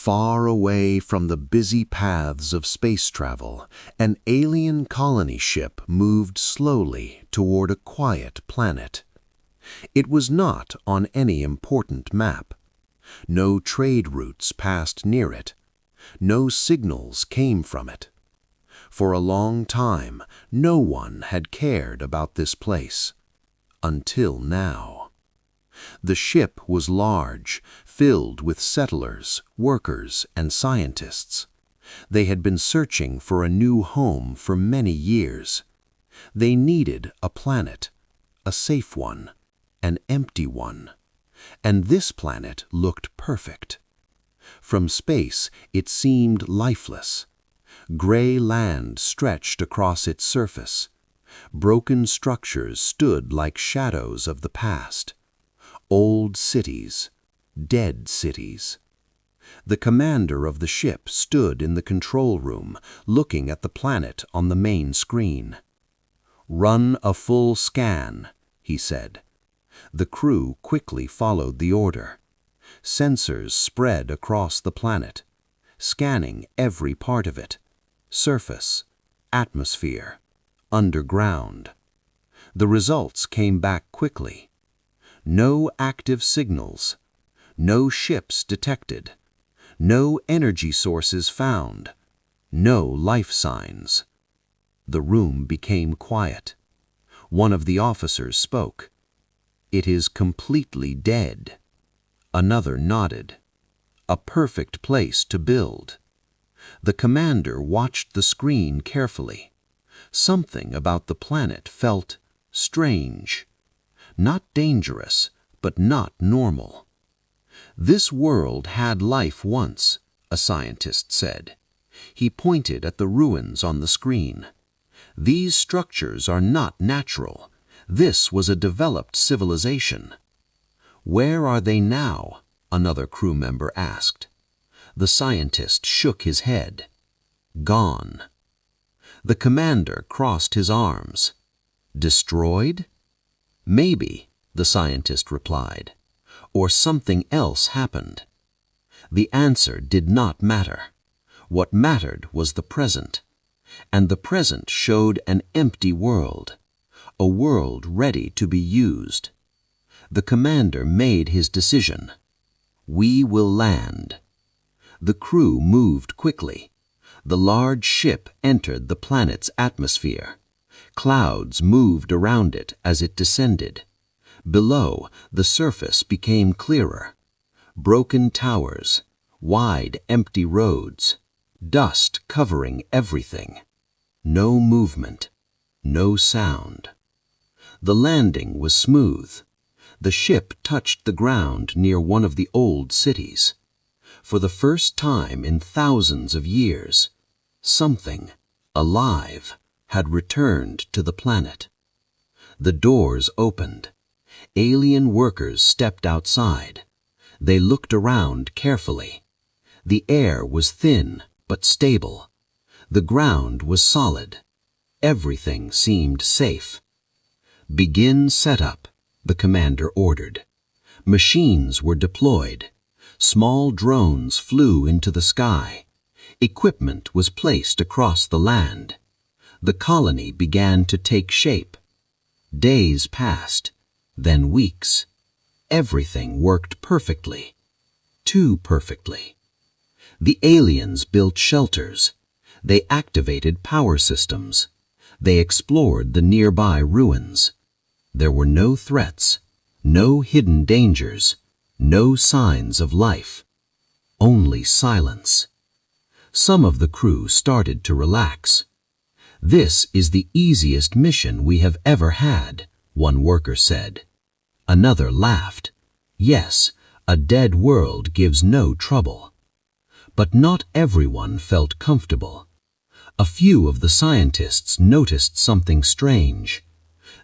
Far away from the busy paths of space travel, an alien colony ship moved slowly toward a quiet planet. It was not on any important map. No trade routes passed near it. No signals came from it. For a long time, no one had cared about this place. Until now. The ship was large, filled with settlers, workers, and scientists. They had been searching for a new home for many years. They needed a planet, a safe one, an empty one. And this planet looked perfect. From space, it seemed lifeless. Gray land stretched across its surface. Broken structures stood like shadows of the past. Old cities, dead cities. The commander of the ship stood in the control room, looking at the planet on the main screen. "Run a full scan," he said. The crew quickly followed the order. Sensors spread across the planet, scanning every part of it: surface, atmosphere, underground. The results came back quickly. No active signals, no ships detected, no energy sources found, no life signs. The room became quiet. One of the officers spoke. "It is completely dead." Another nodded. "A perfect place to build." The commander watched the screen carefully. Something about the planet felt strange. Not dangerous, but not normal. "This world had life once," a scientist said. He pointed at the ruins on the screen. "These structures are not natural. This was a developed civilization." "Where are they now?" another crew member asked. The scientist shook his head. "Gone." The commander crossed his arms. "Destroyed?" "Maybe," the scientist replied. "Or something else happened." The answer did not matter. What mattered was the present. And the present showed an empty world. A world ready to be used. The commander made his decision. "We will land." The crew moved quickly. The large ship entered the planet's atmosphere. Clouds moved around it as it descended. Below, the surface became clearer. Broken towers, wide empty roads, dust covering everything. No movement, no sound. The landing was smooth. The ship touched the ground near one of the old cities. For the first time in thousands of years, something, alive, had returned to the planet. The doors opened. Alien workers stepped outside. They looked around carefully. The air was thin but stable. The ground was solid. Everything seemed safe. "Begin setup," the commander ordered. Machines were deployed. Small drones flew into the sky. Equipment was placed across the land. The colony began to take shape. Days passed, then weeks. Everything worked perfectly. Too perfectly. The aliens built shelters. They activated power systems. They explored the nearby ruins. There were no threats, no hidden dangers, no signs of life. Only silence. Some of the crew started to relax. "This is the easiest mission we have ever had," one worker said. Another laughed. "Yes, a dead world gives no trouble." But not everyone felt comfortable. A few of the scientists noticed something strange.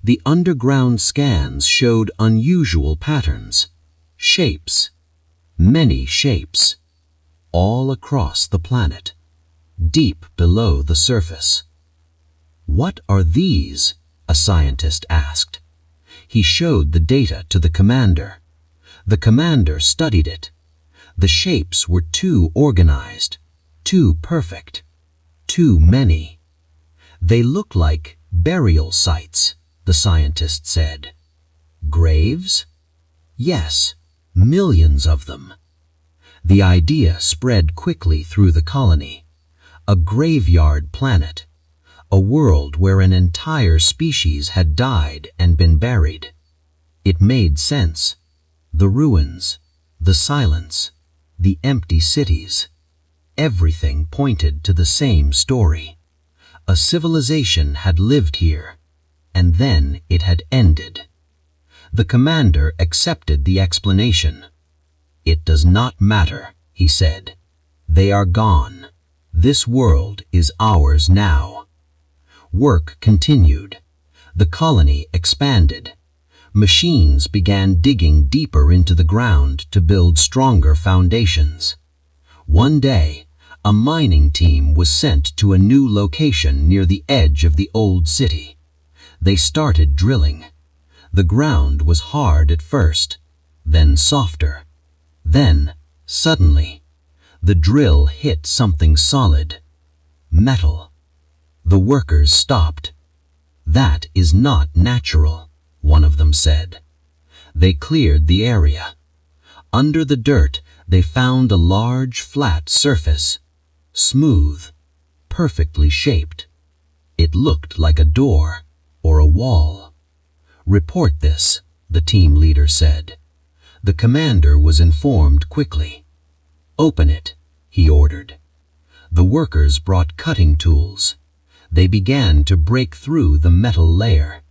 The underground scans showed unusual patterns, shapes, many shapes, all across the planet, deep below the surface. "What are these?" a scientist asked. He showed the data to the commander. The commander studied it. The shapes were too organized, too perfect, too many. They look like burial sites, the scientist said. Graves? Yes, millions of them. The idea spread quickly through the colony. A graveyard planet, a world where an entire species had died and been buried. It made sense. The ruins, the silence, the empty cities. Everything pointed to the same story. A civilization had lived here, and then it had ended. The commander accepted the explanation. "It does not matter," he said. "They are gone. This world is ours now." Work continued. The colony expanded. Machines began digging deeper into the ground to build stronger foundations. One day, a mining team was sent to a new location near the edge of the old city. They started drilling. The ground was hard at first, then softer. Then, suddenly, the drill hit something solid. Metal. The workers stopped. "That is not natural," one of them said. They cleared the area. Under the dirt, they found a large flat surface, smooth, perfectly shaped. It looked like a door or a wall. "Report this," the team leader said. The commander was informed quickly. "Open it," he ordered. The workers brought cutting tools. They began to break through the metal layer.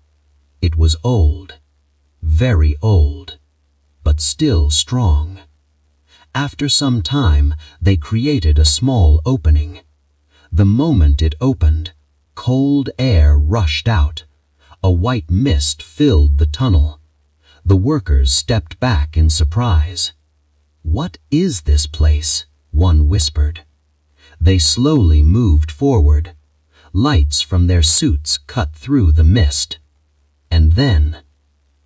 It was old, very old, but still strong. After some time, they created a small opening. The moment it opened, cold air rushed out. A white mist filled the tunnel. The workers stepped back in surprise. "What is this place?" one whispered. They slowly moved forward. Lights from their suits cut through the mist. And then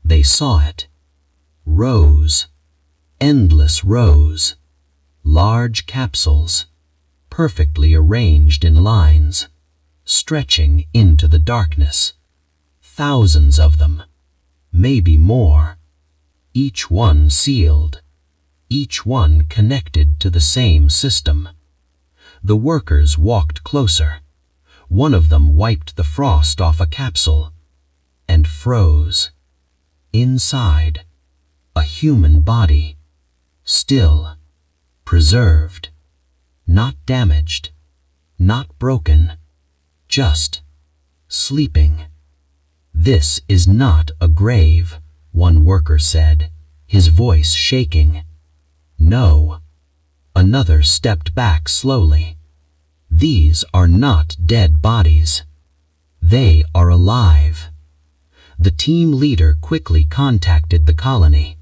they saw it. Rows. Endless rows. Large capsules, perfectly arranged in lines, stretching into the darkness. Thousands of them, maybe more. Each one sealed. Each one connected to the same system. The workers walked closer. One of them wiped the frost off a capsule and froze. Inside, a human body, still, preserved, not damaged, not broken, just sleeping. "This is not a grave," one worker said, his voice shaking. "No." Another stepped back slowly. "These are not dead bodies. They are alive." The team leader quickly contacted the colony.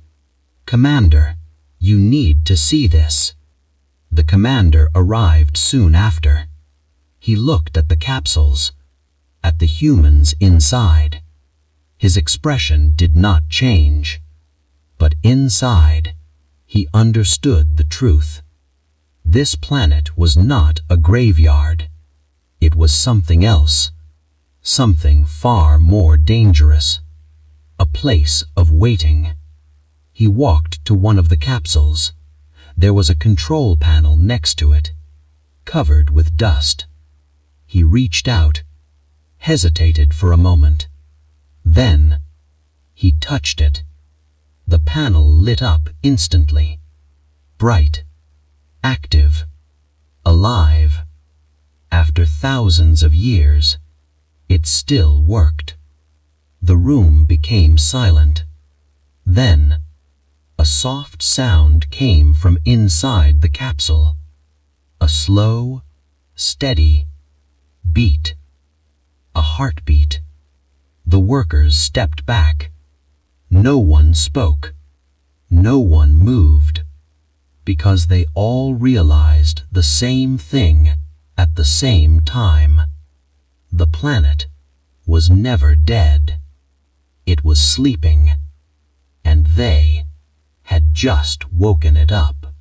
"Commander, you need to see this." The commander arrived soon after. He looked at the capsules, at the humans inside. His expression did not change, but inside, he understood the truth. This planet was not a graveyard. It was something else, something far more dangerous. A place of waiting. He walked to one of the capsules. There was a control panel next to it, covered with dust. He reached out, hesitated for a moment. Then, he touched it. The panel lit up instantly. Bright, active, alive. After thousands of years, it still worked. The room became silent. Then, a soft sound came from inside the capsule. A slow, steady beat. A heartbeat. The workers stepped back. No one spoke. No one moved. Because they all realized the same thing at the same time. The planet was never dead. It was sleeping, and they had just woken it up.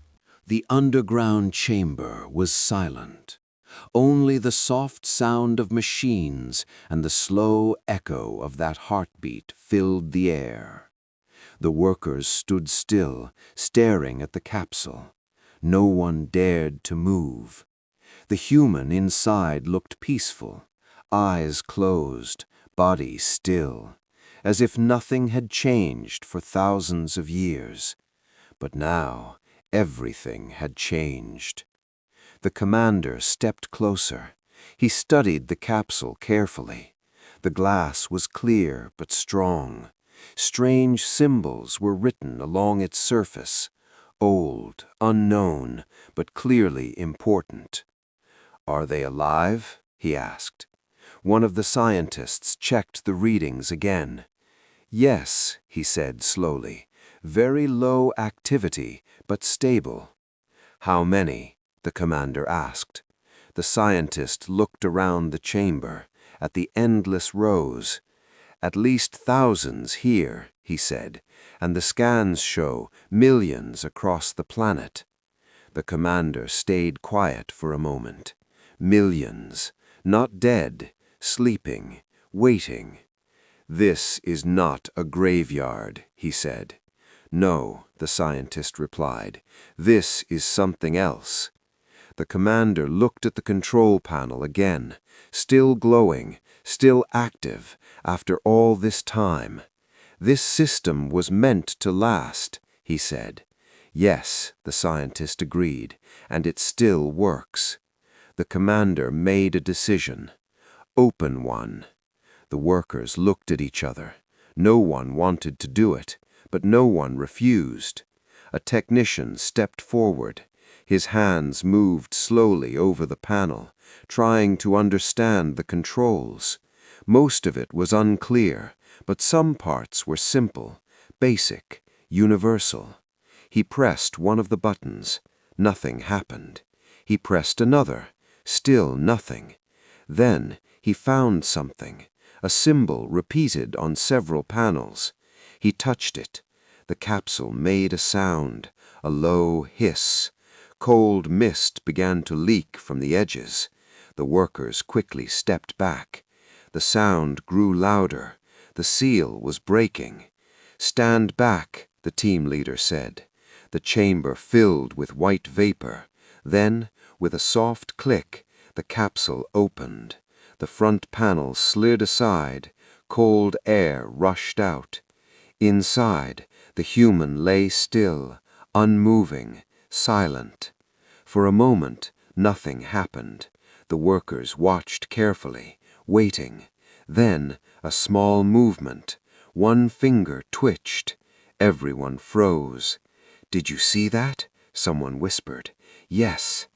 The underground chamber was silent. Only the soft sound of machines and the slow echo of that heartbeat filled the air. The workers stood still, staring at the capsule. No one dared to move. The human inside looked peaceful, eyes closed, body still, as if nothing had changed for thousands of years. But now, everything had changed. The commander stepped closer. He studied the capsule carefully. The glass was clear but strong. Strange symbols were written along its surface, old, unknown, but clearly important. "Are they alive?" he asked. One of the scientists checked the readings again. "Yes," he said slowly. "Very low activity, but stable." "How many?" the commander asked. The scientist looked around the chamber, at the endless rows. "At least thousands here," he said, "and the scans show millions across the planet." The commander stayed quiet for a moment. Millions, not dead, sleeping, waiting. "This is not a graveyard," he said. "No," the scientist replied. "This is something else." The commander looked at the control panel again, still glowing, still active, after all this time. "This system was meant to last," he said. "Yes," the scientist agreed, "and it still works." The commander made a decision. "Open one." The workers looked at each other. No one wanted to do it, but no one refused. A technician stepped forward. His hands moved slowly over the panel, trying to understand the controls. Most of it was unclear, but some parts were simple, basic, universal. He pressed one of the buttons. Nothing happened. He pressed another. Still nothing. Then he found something, a symbol repeated on several panels. He touched it. The capsule made a sound, a low hiss. Cold mist began to leak from the edges. The workers quickly stepped back. The sound grew louder. The seal was breaking. "Stand back," the team leader said. The chamber filled with white vapor. Then, with a soft click, the capsule opened. The front panel slid aside. Cold air rushed out. Inside, the human lay still, unmoving, silent. For a moment, nothing happened. The workers watched carefully, waiting. Then, a small movement. One finger twitched. Everyone froze. "Did you see that?" someone whispered. "Yes."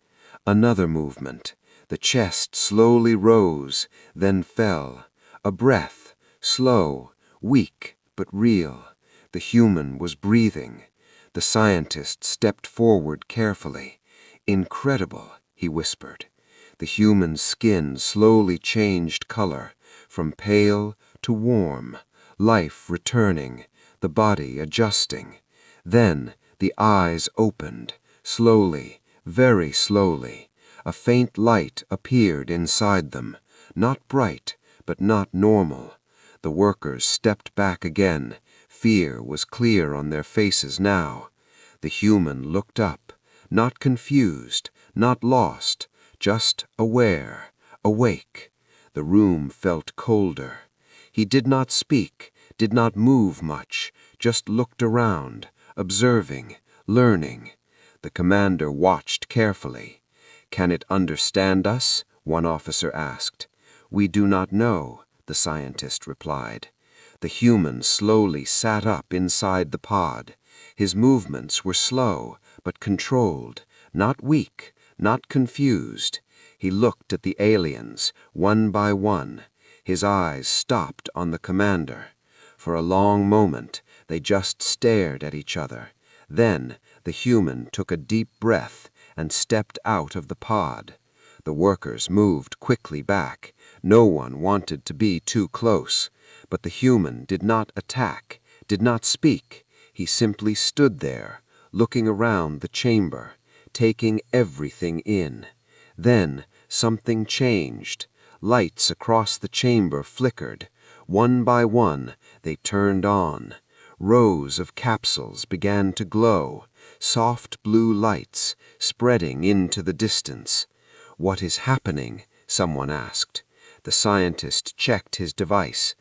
Another movement. The chest slowly rose, then fell. A breath, slow, weak, but real. The human was breathing. The scientist stepped forward carefully. "Incredible," he whispered. The human's skin slowly changed color, from pale to warm, life returning, the body adjusting. Then the eyes opened, slowly, very slowly. A faint light appeared inside them, not bright, but not normal. The workers stepped back again. Fear was clear on their faces now. The human looked up, not confused, not lost, just aware, awake. The room felt colder. He did not speak, did not move much, just looked around, observing, learning. The commander watched carefully. "Can it understand us?" one officer asked. "We do not know," the scientist replied. The human slowly sat up inside the pod. His movements were slow, but controlled, not weak, not confused. He looked at the aliens, one by one. His eyes stopped on the commander. For a long moment, they just stared at each other. Then the human took a deep breath and stepped out of the pod. The workers moved quickly back. No one wanted to be too close. But the human did not attack, did not speak. He simply stood there, looking around the chamber, taking everything in. Then something changed. Lights across the chamber flickered. One by one, they turned on. Rows of capsules began to glow, soft blue lights spreading into the distance. "What is happening?" someone asked. The scientist checked his device.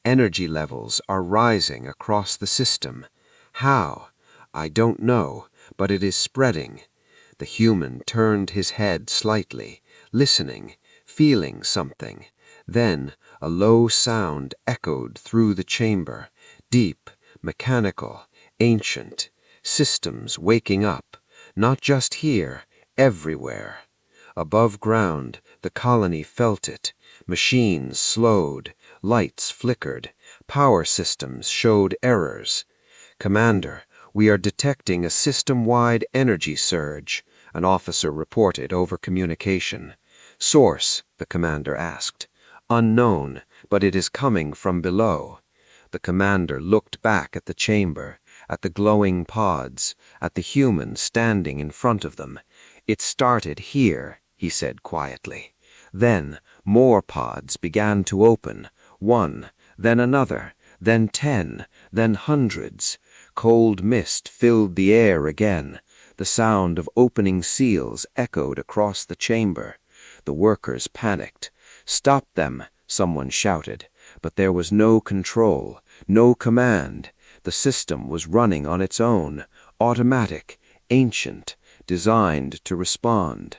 "Energy levels are rising across the system." "How?" "I don't know, but it is spreading." The human turned his head slightly, listening, feeling something. Then a low sound echoed through the chamber, deep, mechanical, ancient. Systems waking up, not just here, everywhere. Above ground, the colony felt it. Machines slowed, lights flickered, power systems showed errors. "Commander, we are detecting a system-wide energy surge," an officer reported over communication. "Source?" the commander asked. "Unknown, but it is coming from below." The commander looked back at the chamber, at the glowing pods, at the human standing in front of them. "It started here," he said quietly. Then more pods began to open, one, then another, then 10, then hundreds. Cold mist filled the air again. The sound of opening seals echoed across the chamber. The workers panicked. "Stop them!" someone shouted. But there was no control, no command. The system was running on its own, automatic, ancient, designed to respond.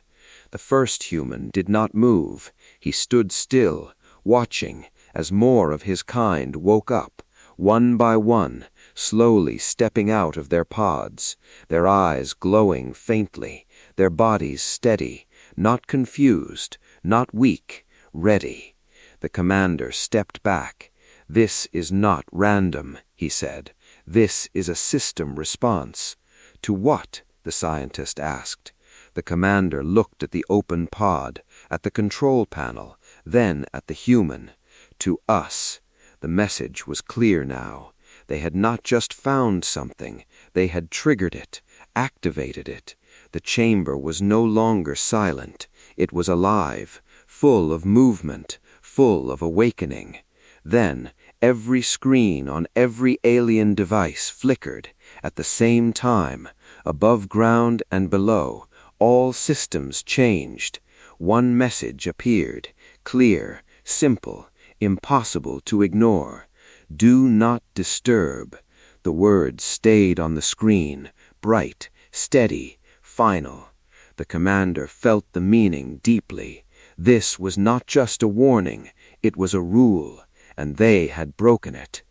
The first human did not move. He stood still, watching as more of his kind woke up, one by one, slowly stepping out of their pods, their eyes glowing faintly, their bodies steady, not confused, not weak, ready. The commander stepped back. "This is not random," he said. "This is a system response." "To what?" the scientist asked. The commander looked at the open pod, at the control panel, then at the human. "To us." The message was clear now. They had not just found something, they had triggered it, activated it. The chamber was no longer silent. It was alive, full of movement, full of awakening. Then every screen on every alien device flickered. At the same time, above ground and below, all systems changed. One message appeared, clear, simple, impossible to ignore. "Do not disturb." The words stayed on the screen, bright, steady, final. The commander felt the meaning deeply. This was not just a warning, it was a rule, and they had broken it.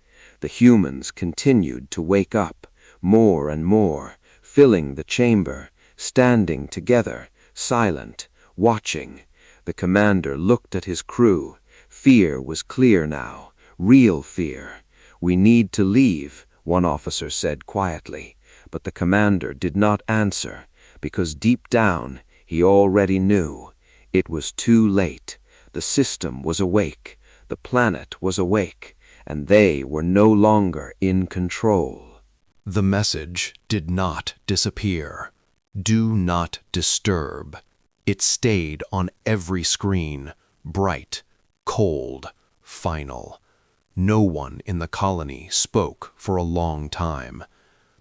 The humans continued to wake up, more and more, filling the chamber, standing together, silent, watching. The commander looked at his crew. Fear was clear now, real fear. "We need to leave," one officer said quietly, but the commander did not answer, because deep down he already knew. It was too late. The system was awake, the planet was awake, and they were no longer in control. The message did not disappear. Do not disturb. It stayed on every screen, bright, cold, final. No one in the colony spoke for a long time.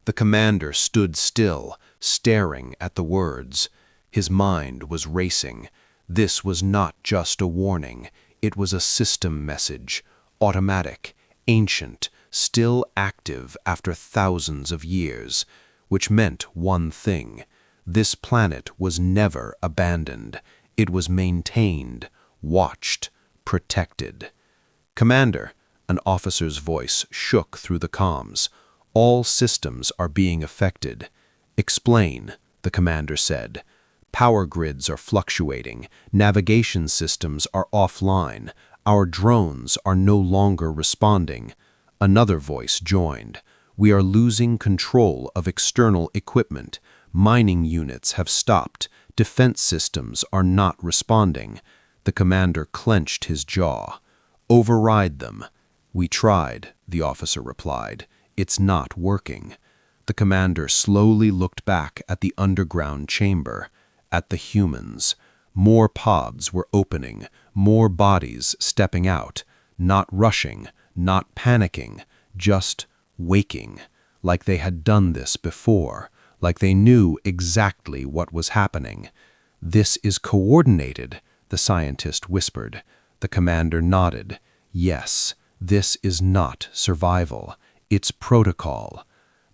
The commander stood still, staring at the words. His mind was racing. This was not just a warning. It was a system message, automatic, ancient, still active after thousands of years, which meant one thing. This planet was never abandoned. It was maintained, watched, protected. "Commander," an officer's voice shook through the comms. "All systems are being affected." "Explain," the commander said. "Power grids are fluctuating. Navigation systems are offline. Our drones are no longer responding." Another voice joined. "We are losing control of external equipment. Mining units have stopped. Defense systems are not responding." The commander clenched his jaw. "Override them." "We tried," the officer replied. "It's not working." The commander slowly looked back at the underground chamber, at the humans. More pods were opening, more bodies stepping out, not rushing, not panicking, just waking, like they had done this before, like they knew exactly what was happening. "This is coordinated," the scientist whispered. The commander nodded. "Yes, this is not survival. It's protocol."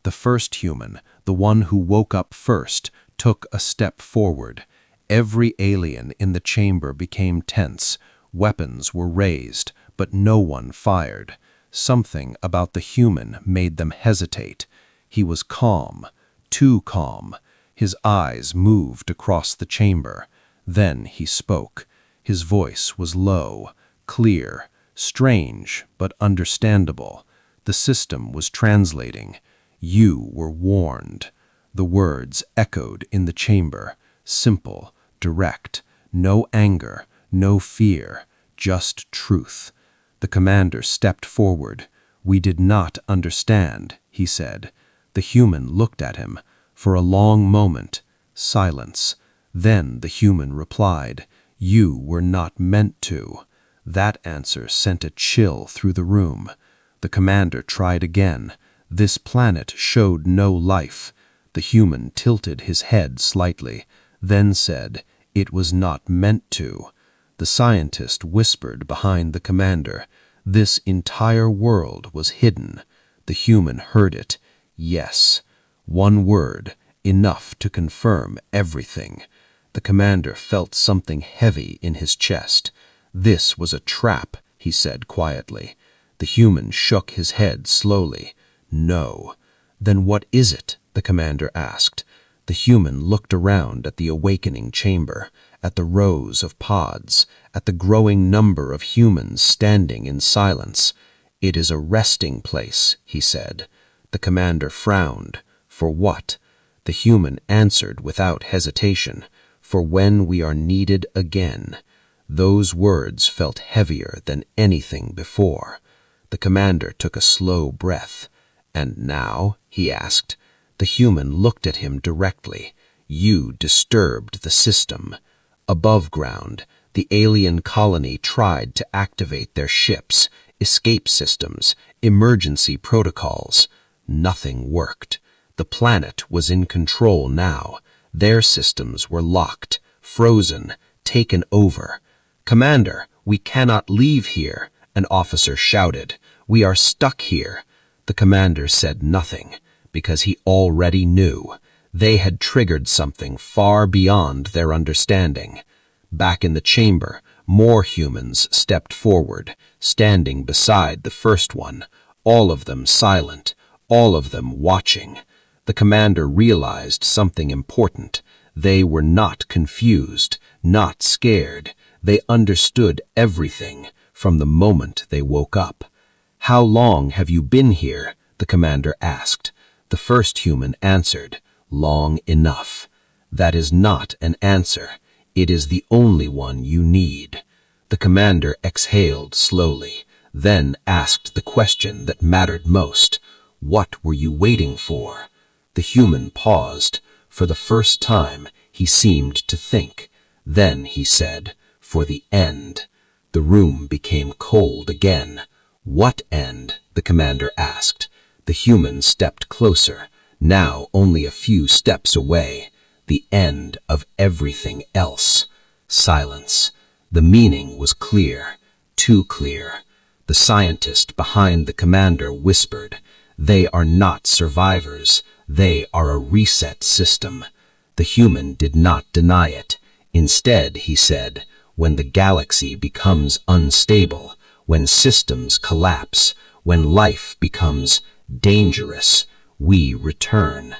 The first human, the one who woke up first, took a step forward. Every alien in the chamber became tense. Weapons were raised, but no one fired. Something about the human made them hesitate. He was calm, too calm. His eyes moved across the chamber. Then he spoke. His voice was low, clear, strange, but understandable. The system was translating. "You were warned." The words echoed in the chamber, simple, direct, no anger, no fear, just truth. The commander stepped forward. "We did not understand," he said. The human looked at him. For a long moment, silence. Then the human replied, "You were not meant to." That answer sent a chill through the room. The commander tried again. This planet showed no life. The human tilted his head slightly, then said, "It was not meant to." The scientist whispered behind the commander, "This entire world was hidden." The human heard it. Yes. One word, enough to confirm everything. The commander felt something heavy in his chest. "This was a trap," he said quietly. The human shook his head slowly. "No." "Then what is it?" the commander asked. The human looked around at the awakening chamber, at the rows of pods, at the growing number of humans standing in silence. "It is a resting place," he said. The commander frowned. "For what?" The human answered without hesitation, "For when we are needed again." Those words felt heavier than anything before. The commander took a slow breath. "And now?" he asked. The human looked at him directly. "You disturbed the system." Above ground, the alien colony tried to activate their ships, escape systems, emergency protocols. Nothing worked. The planet was in control now. Their systems were locked, frozen, taken over. "Commander, we cannot leave here," an officer shouted. "We are stuck here." The commander said nothing, because he already knew. They had triggered something far beyond their understanding. Back in the chamber, more humans stepped forward, standing beside the first one, all of them silent, all of them watching. The commander realized something important. They were not confused, not scared. They understood everything from the moment they woke up. "How long have you been here?" the commander asked. The first human answered, "Long enough." "That is not an answer. It is the only one you need." The commander exhaled slowly, then asked the question that mattered most. "What were you waiting for?" The human paused. For the first time, he seemed to think. Then he said, "For the end." The room became cold again. "What end?" the commander asked. The human stepped closer, now only a few steps away. "The end of everything else." Silence. The meaning was clear, too clear. The scientist behind the commander whispered, "They are not survivors. They are a reset system." The human did not deny it. Instead, he said, "When the galaxy becomes unstable, when systems collapse, when life becomes dangerous, we return."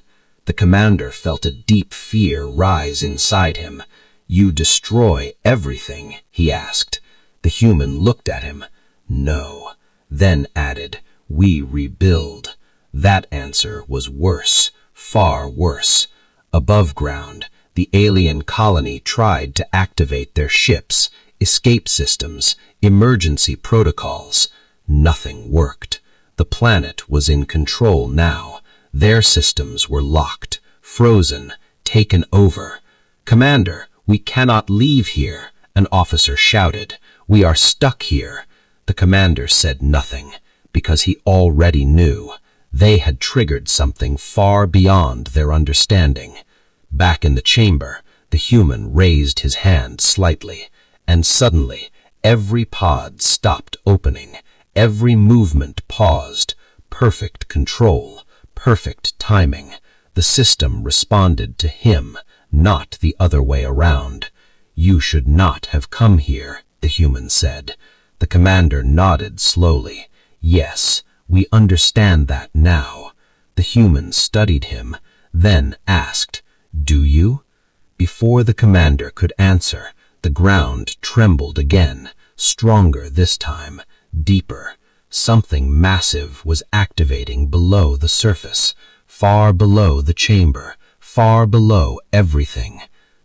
The commander felt a deep fear rise inside him. "You destroy everything?" he asked. The human looked at him. "No." Then added, "We rebuild." That answer was worse, far worse. Above ground, the alien colony tried to activate their ships, escape systems, emergency protocols. Nothing worked. The planet was in control now. Their systems were locked, frozen, taken over. "Commander, we cannot leave here," an officer shouted. "We are stuck here." The commander said nothing, because he already knew. They had triggered something far beyond their understanding. Back in the chamber, the human raised his hand slightly, and suddenly every pod stopped opening. Every movement paused. Perfect control, perfect timing. The system responded to him, not the other way around. "You should not have come here," the human said. The commander nodded slowly. "Yes, we understand that now." The human studied him, then asked, "Do you?" Before the commander could answer, the ground trembled again, stronger this time, deeper. Something massive was activating below the surface, far below the chamber, far below everything.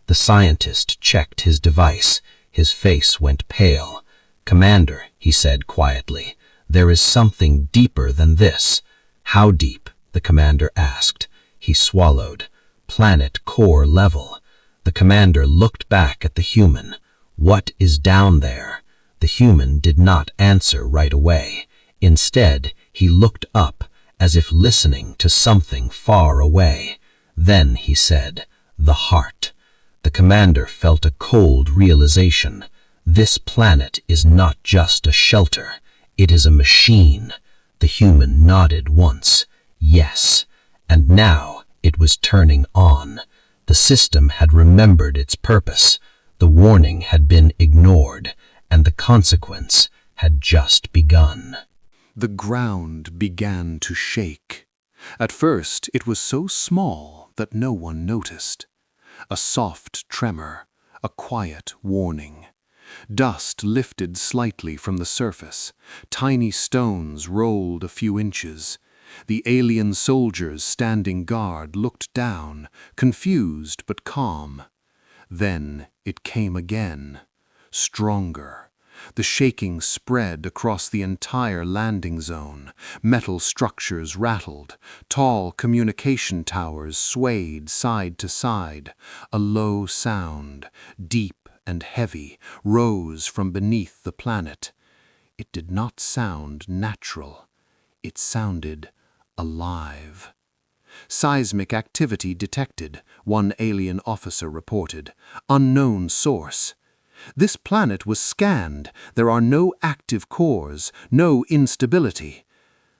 The scientist checked his device. His face went pale. "Commander," he said quietly, "there is something deeper than this." "How deep?" the commander asked. He swallowed. "Planet core level." The commander looked back at the human. "What is down there?" The human did not answer right away. Instead, he looked up, as if listening to something far away. Then he said, "The heart." The commander felt a cold realization. This planet is not just a shelter. It is a machine. The human nodded once. Yes. And now it was turning on. The system had remembered its purpose. The warning had been ignored, and the consequence had just begun. The ground began to shake. At first, it was so small that no one noticed. A soft tremor, a quiet warning. Dust lifted slightly from the surface. Tiny stones rolled a few inches. The alien soldiers standing guard looked down, confused but calm. Then it came again, stronger. The shaking spread across the entire landing zone. Metal structures rattled. Tall communication towers swayed side to side. A low sound, deep and heavy, rose from beneath the planet. It did not sound natural. It sounded alive. "Seismic activity detected," one alien officer reported. "Unknown source." This planet was scanned. There are no active cores, no instability.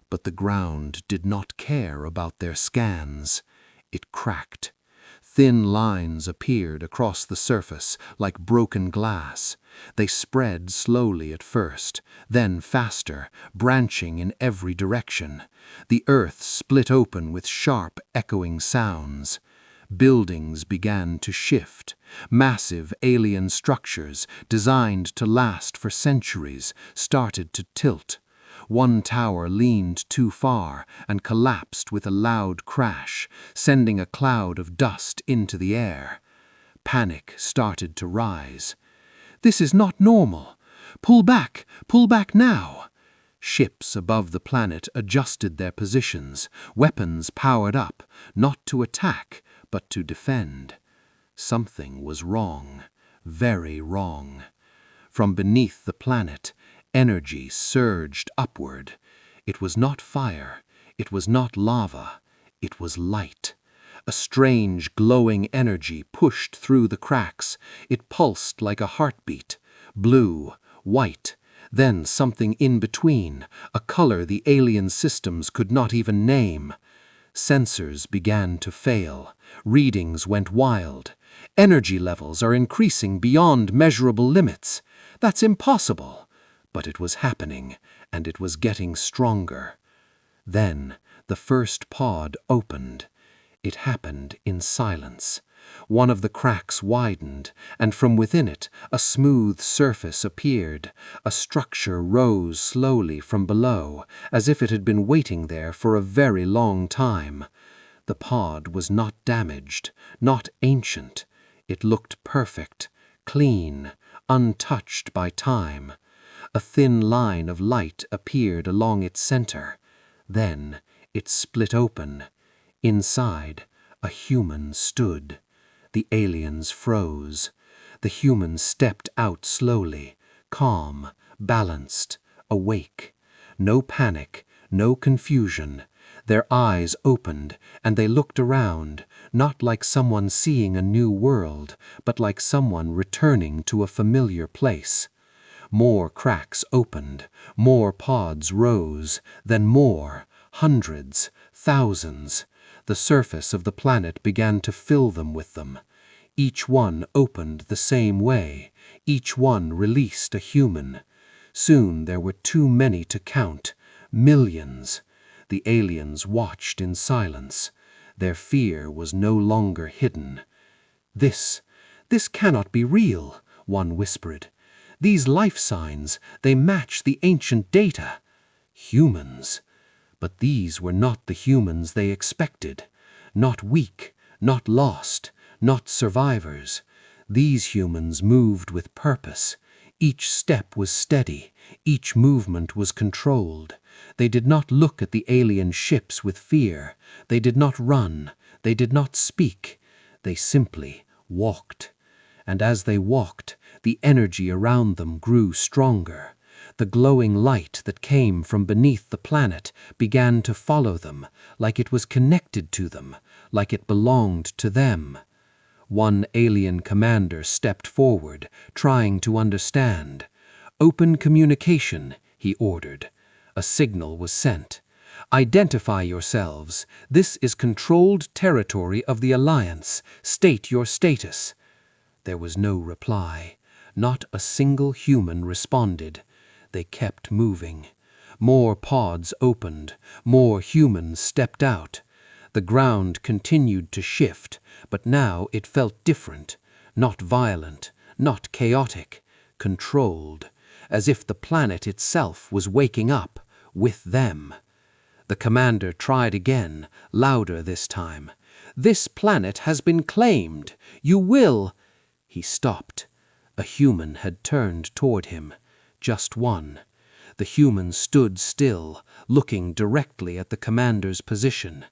But the ground did not care about their scans. It cracked. Thin lines appeared across the surface like broken glass. They spread slowly at first, then faster, branching in every direction. The earth split open with sharp, echoing sounds. Buildings began to shift. Massive alien structures, designed to last for centuries, started to tilt. One tower leaned too far and collapsed with a loud crash, sending a cloud of dust into the air. Panic started to rise. "This is not normal. Pull back now." Ships above the planet adjusted their positions, weapons powered up, not to attack, but to defend. Something was wrong, very wrong. From beneath the planet, energy surged upward. It was not fire, it was not lava, it was light. A strange, glowing energy pushed through the cracks. It pulsed like a heartbeat, blue, white, then something in between, a color the alien systems could not even name. Sensors began to fail. Readings went wild. Energy levels are increasing beyond measurable limits. That's impossible. But it was happening, and it was getting stronger. Then the first pod opened. It happened in silence. One of the cracks widened, and from within it a smooth surface appeared. A structure rose slowly from below, as if it had been waiting there for a very long time. The pod was not damaged, not ancient. It looked perfect, clean, untouched by time. A thin line of light appeared along its center. Then it split open. Inside, a human stood. The aliens froze. The human stepped out slowly, calm, balanced, awake. No panic, no confusion. Their eyes opened, and they looked around, not like someone seeing a new world, but like someone returning to a familiar place. More cracks opened, more pods rose, then more, hundreds, thousands. The surface of the planet began to fill them with them. Each one opened the same way. Each one released a human. Soon there were too many to count. Millions. The aliens watched in silence. Their fear was no longer hidden. This cannot be real," one whispered. "These life signs, they match the ancient data. Humans. But these were not the humans they expected. Not weak, not lost, not survivors. These humans moved with purpose. Each step was steady. Each movement was controlled. They did not look at the alien ships with fear. They did not run. They did not speak. They simply walked. And as they walked, the energy around them grew stronger. The glowing light that came from beneath the planet began to follow them, like it was connected to them, like it belonged to them. One alien commander stepped forward, trying to understand. "Open communication," he ordered. A signal was sent. "Identify yourselves. This is controlled territory of the Alliance. State your status." There was no reply. Not a single human responded. They kept moving. More pods opened. More humans stepped out. The ground continued to shift, but now it felt different. Not violent, not chaotic, controlled, as if the planet itself was waking up with them. The commander tried again, louder this time. "This planet has been claimed. You will—" He stopped. A human had turned toward him. Just one. The human stood still, looking directly at the commander's position.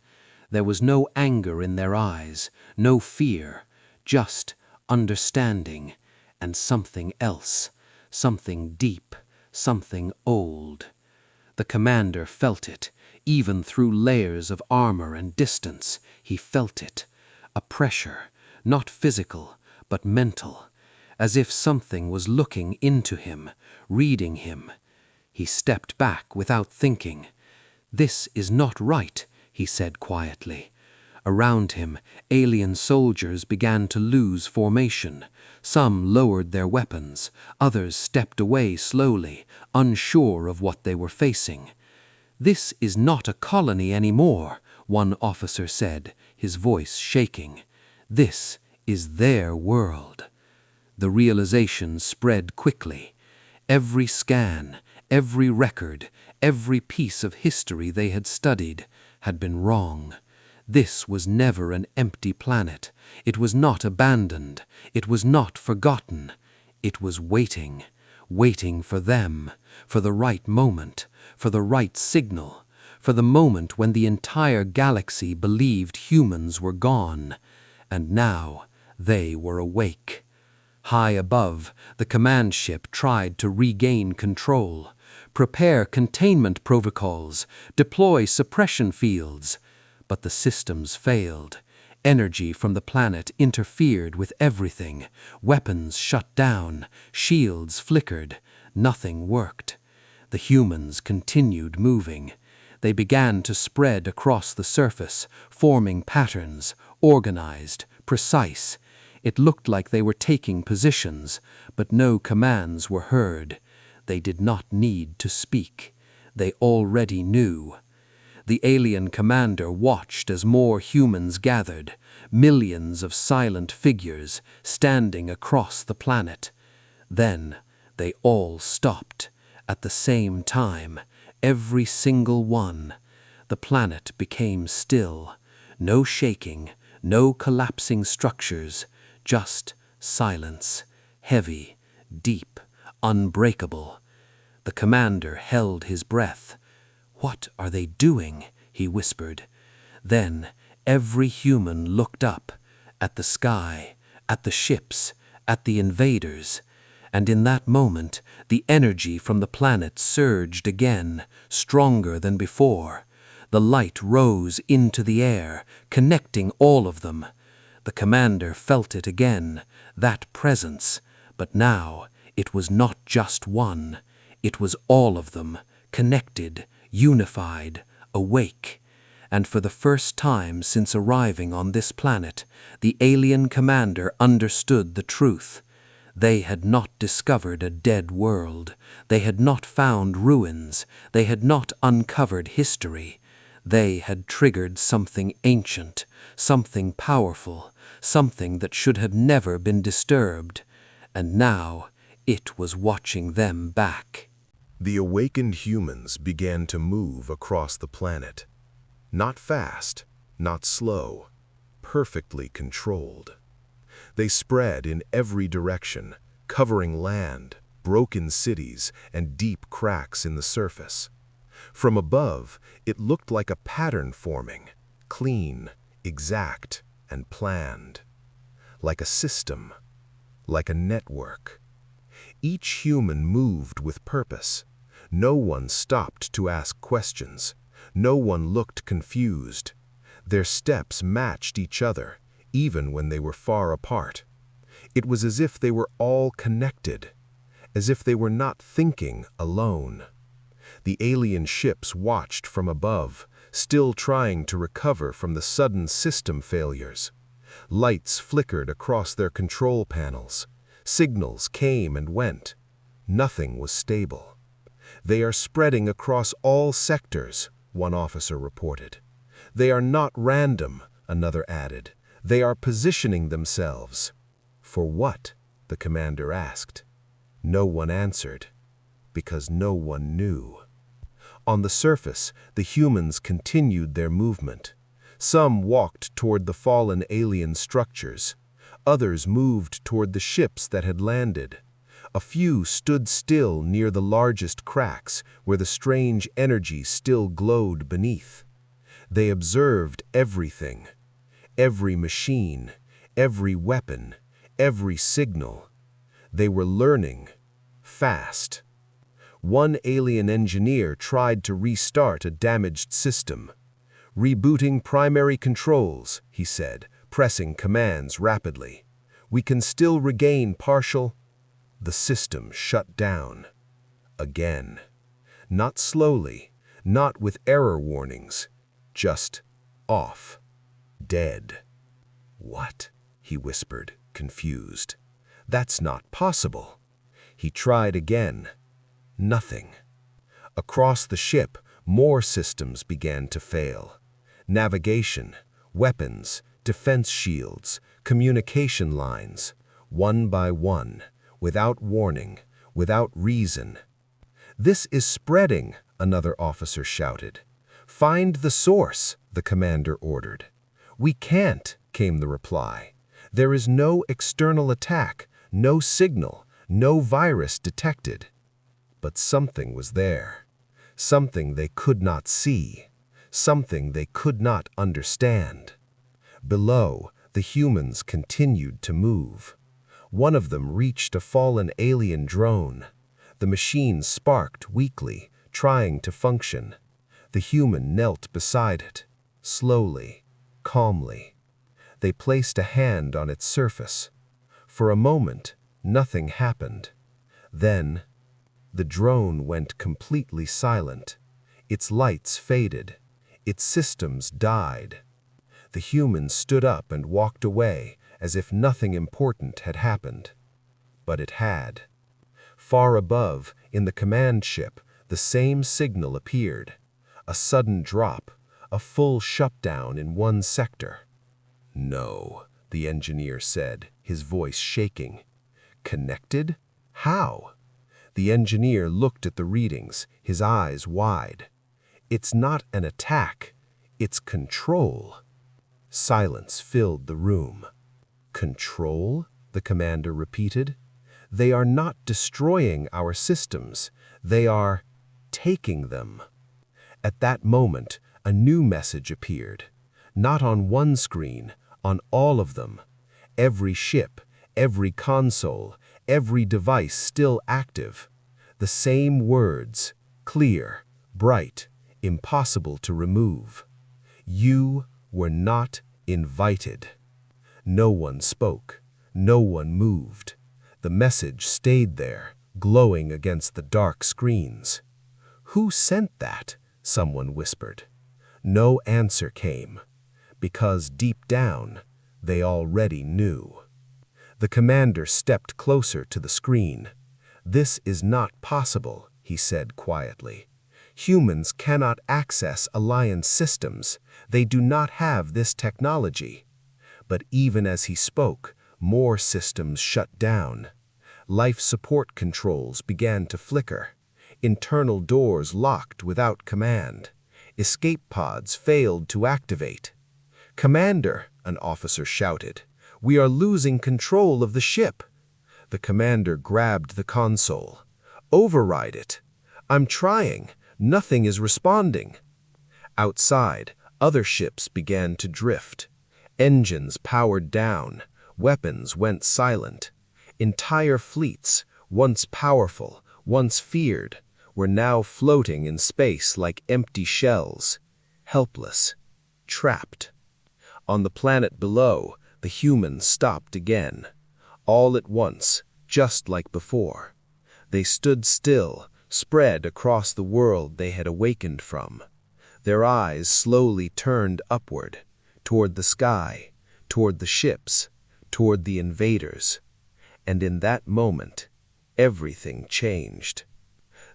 There was no anger in their eyes, no fear, just understanding, and something else, something deep, something old. The commander felt it, even through layers of armor and distance. He felt it. A pressure, not physical, but mental, as if something was looking into him, reading him. He stepped back without thinking. "This is not right," he said quietly. Around him, alien soldiers began to lose formation. Some lowered their weapons. Others stepped away slowly, unsure of what they were facing. "This is not a colony anymore," one officer said, his voice shaking. "This is their world." The realization spread quickly. Every scan, every record, every piece of history they had studied had been wrong. This was never an empty planet. It was not abandoned. It was not forgotten. It was waiting, waiting for them, for the right moment, for the right signal, for the moment when the entire galaxy believed humans were gone. And now they were awake. High above, the command ship tried to regain control, prepare containment protocols, deploy suppression fields. But the systems failed. Energy from the planet interfered with everything. Weapons shut down, shields flickered. Nothing worked. The humans continued moving. They began to spread across the surface, forming patterns, organized, precise. It looked like they were taking positions, but no commands were heard. They did not need to speak. They already knew. The alien commander watched as more humans gathered, millions of silent figures standing across the planet. Then they all stopped. At the same time, every single one. The planet became still. No shaking, no collapsing structures. Just silence, heavy, deep, unbreakable. The commander held his breath. "What are they doing?" he whispered. Then Every human looked up, at the sky, at the ships, at the invaders, and in that moment the energy from the planet surged again, stronger than before. The light rose into the air, connecting all of them. The commander felt it again, that presence, but now it was not just one. It was all of them, connected, unified, awake. And for the first time since arriving on this planet, the alien commander understood the truth. They had not discovered a dead world. They had not found ruins. They had not uncovered history. They had triggered something ancient, something powerful, something that should have never been disturbed. And now it was watching them back. The awakened humans began to move across the planet. Not fast, not slow, perfectly controlled. They spread in every direction, covering land, broken cities, and deep cracks in the surface. From above, it looked like a pattern forming, clean, exact, and planned. Like a system, like a network. Each human moved with purpose. No one stopped to ask questions. No one looked confused. Their steps matched each other, even when they were far apart. It was as if they were all connected, as if they were not thinking alone. The alien ships watched from above, still trying to recover from the sudden system failures. Lights flickered across their control panels. Signals came and went. Nothing was stable. "They are spreading across all sectors," one officer reported. "They are not random," another added. "They are positioning themselves." "For what?" the commander asked. No one answered, because no one knew. On the surface, the humans continued their movement. Some walked toward the fallen alien structures. Others moved toward the ships that had landed. A few stood still near the largest cracks, where the strange energy still glowed beneath. They observed everything. Every machine, every weapon, every signal. They were learning, fast. One alien engineer tried to restart a damaged system. "Rebooting primary controls," he said, pressing commands rapidly. "We can still regain partial—" The system shut down. Again. Not slowly, not with error warnings, just off. Dead. "What?" he whispered, confused. "That's not possible." He tried again. Nothing. Across the ship, more systems began to fail. Navigation, weapons, defense shields, communication lines, one by one, without warning, without reason. "This is spreading," another officer shouted. "Find the source," the commander ordered. "We can't," came the reply. "There is no external attack, no signal, no virus detected." But something was there. Something they could not see. Something they could not understand. Below, the humans continued to move. One of them reached a fallen alien drone. The machine sparked weakly, trying to function. The human knelt beside it, slowly, calmly. They placed a hand on its surface. For a moment, nothing happened. Then, the drone went completely silent. Its lights faded. Its systems died. The human stood up and walked away as if nothing important had happened. But it had. Far above, in the command ship, the same signal appeared. A sudden drop, a full shutdown in one sector. "No," the engineer said, his voice shaking. "Connected? How?" The engineer looked at the readings, his eyes wide. "It's not an attack, it's control." Silence filled the room. "Control?" the commander repeated. "They are not destroying our systems. They are taking them." At that moment, a new message appeared. Not on one screen, on all of them. Every ship, every console, every device still active. The same words, clear, bright, impossible to remove. You were not invited. No one spoke. No one moved. The message stayed there, glowing against the dark screens. "Who sent that?" someone whispered. No answer came, because deep down, they already knew. The commander stepped closer to the screen. "This is not possible," he said quietly. "Humans cannot access Alliance systems. They do not have this technology." But even as he spoke, more systems shut down. Life support controls began to flicker. Internal doors locked without command. Escape pods failed to activate. "Commander," an officer shouted, "we are losing control of the ship." The commander grabbed the console. "Override it." "I'm trying. Nothing is responding." Outside, other ships began to drift. Engines powered down. Weapons went silent. Entire fleets, once powerful, once feared, were now floating in space like empty shells, helpless, trapped. On the planet below, the humans stopped again. All at once, just like before. They stood still, spread across the world they had awakened from. Their eyes slowly turned upward, toward the sky, toward the ships, toward the invaders. And in that moment, everything changed.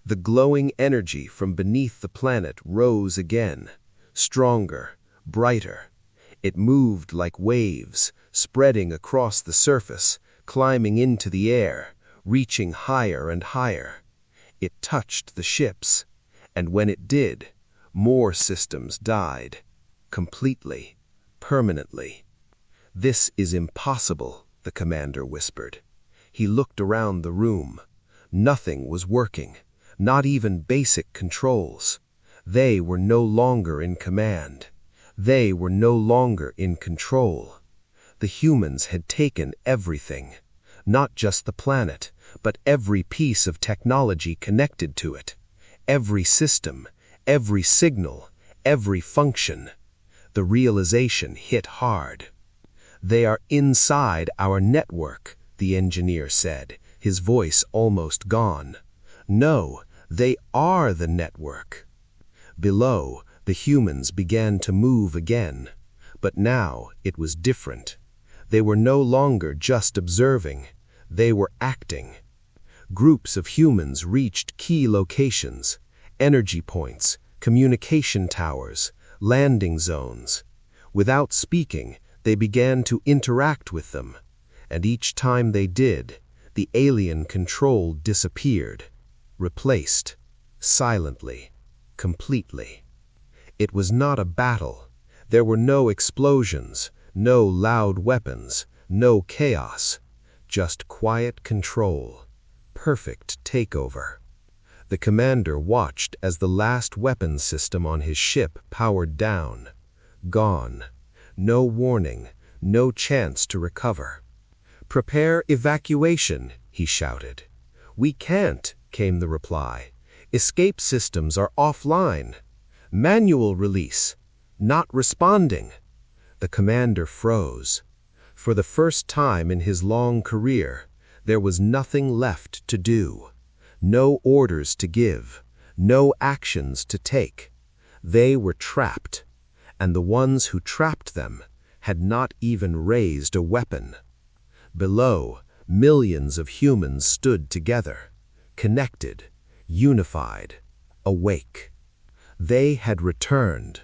The glowing energy from beneath the planet rose again, stronger, brighter. It moved like waves, spreading across the surface, climbing into the air, reaching higher and higher. It touched the ships, and when it did, more systems died, completely, permanently. "This is impossible," the commander whispered. He looked around the room. Nothing was working, not even basic controls. They were no longer in command. They were no longer in control. The humans had taken everything, not just the planet, but every piece of technology connected to it. Every system, every signal, every function. The realization hit hard. "They are inside our network," the engineer said, his voice almost gone. "No, they are the network." Below, the humans began to move again. But now it was different. They were no longer just observing. They were acting. Groups of humans reached key locations, energy points, communication towers, landing zones. Without speaking, they began to interact with them. And each time they did, the alien control disappeared, replaced, silently, completely. It was not a battle. There were no explosions, no loud weapons, no chaos. Just quiet control, perfect takeover. The commander watched as the last weapons system on his ship powered down. Gone. No warning, no chance to recover. "Prepare evacuation," he shouted. "We can't," came the reply. "Escape systems are offline. Manual release. Not responding." The commander froze. For the first time in his long career, there was nothing left to do. No orders to give. No actions to take. They were trapped, and the ones who trapped them had not even raised a weapon. Below, millions of humans stood together, connected, unified, awake. They had returned,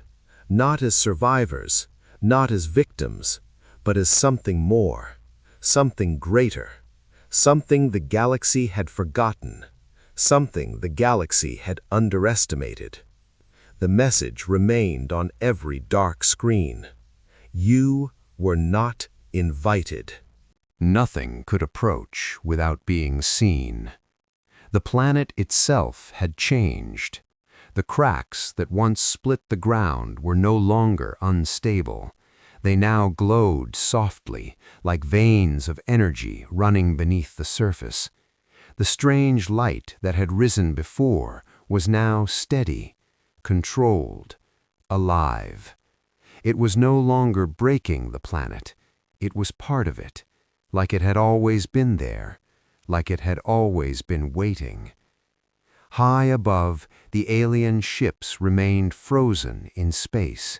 not as survivors, not as victims, but as something more, something greater, something the galaxy had forgotten, something the galaxy had underestimated. The message remained on every dark screen. You were not invited. Nothing could approach without being seen. The planet itself had changed. The cracks that once split the ground were no longer unstable. They now glowed softly, like veins of energy running beneath the surface. The strange light that had risen before was now steady, controlled, alive. It was no longer breaking the planet. It was part of it, like it had always been there, like it had always been waiting. High above, the alien ships remained frozen in space,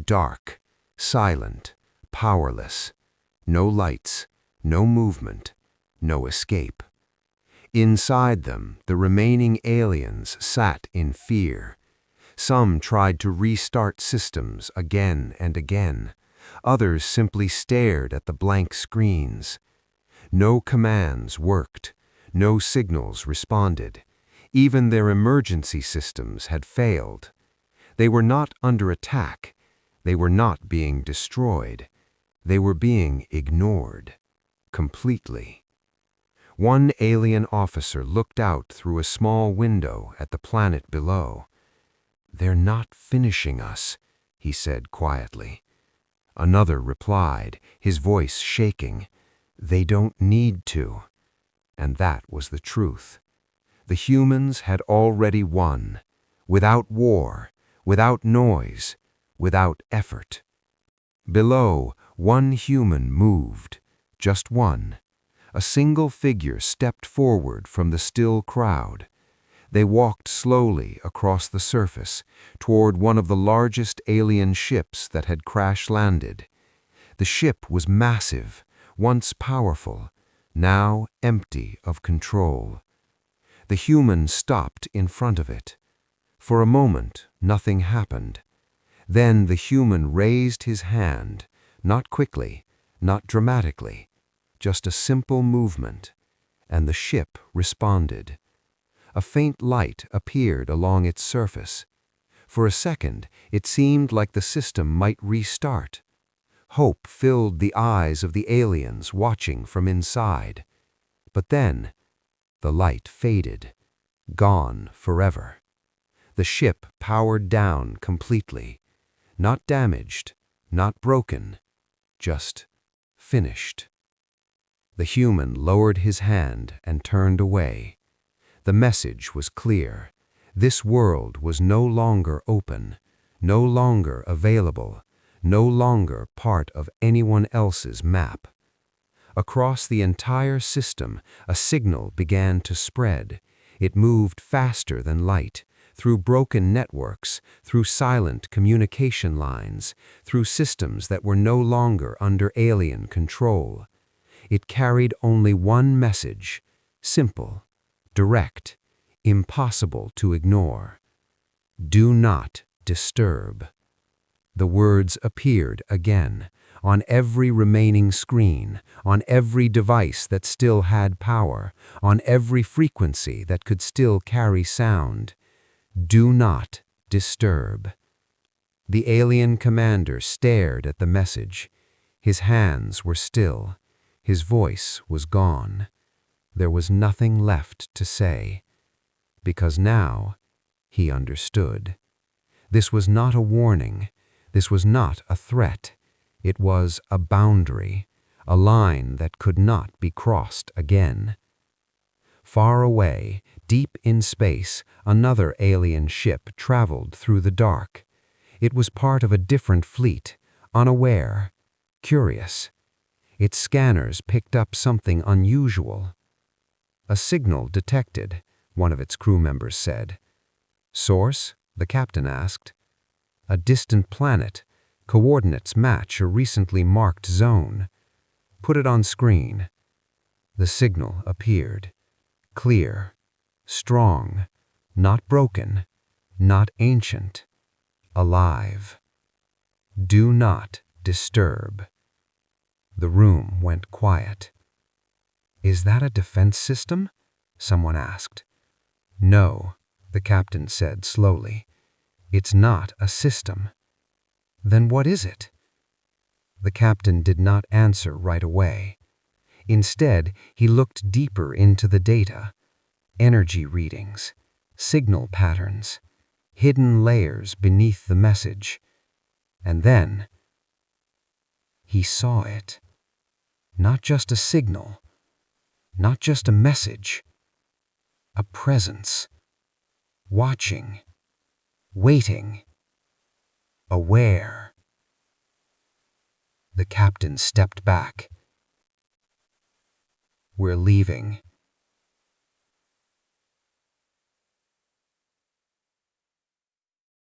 dark, silent, powerless. No lights, no movement, no escape. Inside them, the remaining aliens sat in fear. Some tried to restart systems again and again. Others simply stared at the blank screens. No commands worked. No signals responded. Even their emergency systems had failed. They were not under attack. They were not being destroyed. They were being ignored. Completely. One alien officer looked out through a small window at the planet below. "They're not finishing us," he said quietly. Another replied, his voice shaking, "They don't need to." And that was the truth. The humans had already won, without war, without noise, without effort. Below, one human moved, just one. A single figure stepped forward from the still crowd. They walked slowly across the surface, toward one of the largest alien ships that had crash-landed. The ship was massive, once powerful, now empty of control. The human stopped in front of it. For a moment, nothing happened. Then the human raised his hand, not quickly, not dramatically, just a simple movement, and the ship responded. A faint light appeared along its surface. For a second, it seemed like the system might restart. Hope filled the eyes of the aliens watching from inside. But then, the light faded, gone forever. The ship powered down completely. Not damaged, not broken, just finished. The human lowered his hand and turned away. The message was clear. This world was no longer open, no longer available, no longer part of anyone else's map. Across the entire system, a signal began to spread. It moved faster than light, through broken networks, through silent communication lines, through systems that were no longer under alien control. It carried only one message, simple, direct, impossible to ignore. Do not disturb. The words appeared again, on every remaining screen, on every device that still had power, on every frequency that could still carry sound. Do not disturb. The alien commander stared at the message. His hands were still. His voice was gone. There was nothing left to say. Because now, he understood. This was not a warning. This was not a threat. It was a boundary, a line that could not be crossed again. Far away, deep in space, another alien ship traveled through the dark. It was part of a different fleet, unaware, curious. Its scanners picked up something unusual. "A signal detected," one of its crew members said. "Source?" the captain asked. "A distant planet. Coordinates match a recently marked zone." "Put it on screen." The signal appeared. Clear, strong, not broken, not ancient, alive. Do not disturb. The room went quiet. "Is that a defense system?" someone asked. "No," the captain said slowly. "It's not a system." "Then what is it?" The captain did not answer right away. Instead, he looked deeper into the data. Energy readings, signal patterns. hidden layers beneath the message. And then he saw it. Not just a signal, not just a message, a presence, watching, waiting, aware. The captain stepped back. "We're leaving,"